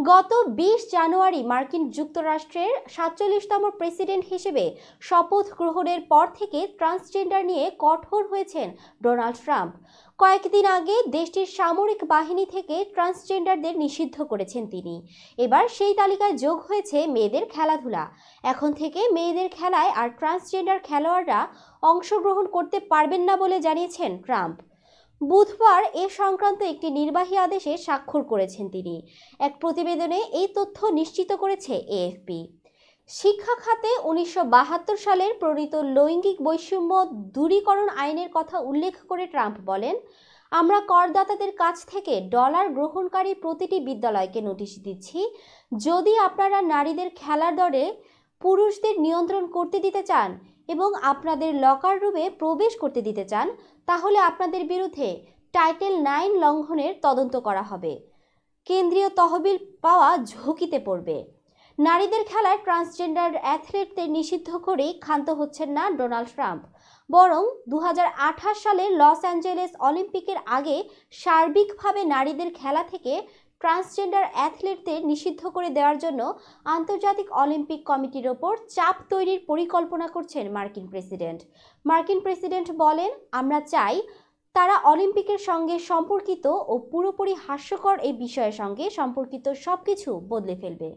গত 20 জানুয়ারি মার্কিন যুক্তরাষ্ট্রের 47তম প্রেসিডেন্ট হিসেবে শপথ গ্রহণের পর থেকে ট্রান্সজেন্ডার নিয়ে কঠোর হয়েছেন ডোনাল্ড ট্রাম্প। কয়েকদিন আগে দেশটির সামরিক বাহিনী থেকে ট্রান্সজেন্ডারদের নিষিদ্ধ করেছেন তিনি। এবার সেই তালিকায় যোগ হয়েছে মেয়েদের খেলাধুলা। এখন থেকে মেয়েদের খেলায় আর ট্রান্সজেন্ডার খেলোয়াড়রা অংশগ্রহণ করতে পারবেন না বলে জানিয়েছেন ট্রাম্প। বুধবার এ সংক্রান্ত একটি নির্বাহী আদেশে স্বাক্ষর করেছেন তিনি। এক প্রতিবেদনে এই তথ্য নিশ্চিত করেছে এএফপি। শিক্ষা খাতে 1972 সালের প্রণীত লৈঙ্গিক বৈষম্য দূরীকরণ আইনের কথা উল্লেখ করে ট্রাম্প বলেন, আমরা করদাতাদের কাছ থেকে ডলার গ্রহণকারী প্রতিটি বিদ্যালয়কে নোটিশ দিচ্ছি, যদি আপনারা নারীদের খেলার দলে পুরুষদের নিয়ন্ত্রণ করতে দিতে চান এবং আপনাদের লকার রুমে প্রবেশ করতে দিতে চান, তাহলে আপনাদের বিরুদ্ধে টাইটেল 9 লঙ্ঘনের তদন্ত করা হবে। কেন্দ্রীয় তহবিল পাওয়া ঝুঁকিতে পড়বে। নারীদের খেলায় ট্রান্সজেন্ডার অ্যাথলেটদের নিষিদ্ধ করেই ক্ষান্ত হচ্ছেন না ডোনাল্ড ট্রাম্প, বরং 2028 সালে লস অ্যাঞ্জেলেস অলিম্পিকের আগে সার্বিকভাবে নারীদের খেলা থেকে ট্রান্সজেন্ডার অ্যাথলেটদের নিষিদ্ধ করে দেওয়ার জন্য আন্তর্জাতিক অলিম্পিক কমিটির ওপর চাপ তৈরির পরিকল্পনা করছেন মার্কিন প্রেসিডেন্ট বলেন, আমরা চাই তারা অলিম্পিকের সঙ্গে সম্পর্কিত ও পুরোপুরি হাস্যকর এই বিষয়ের সঙ্গে সম্পর্কিত সবকিছু বদলে ফেলবে।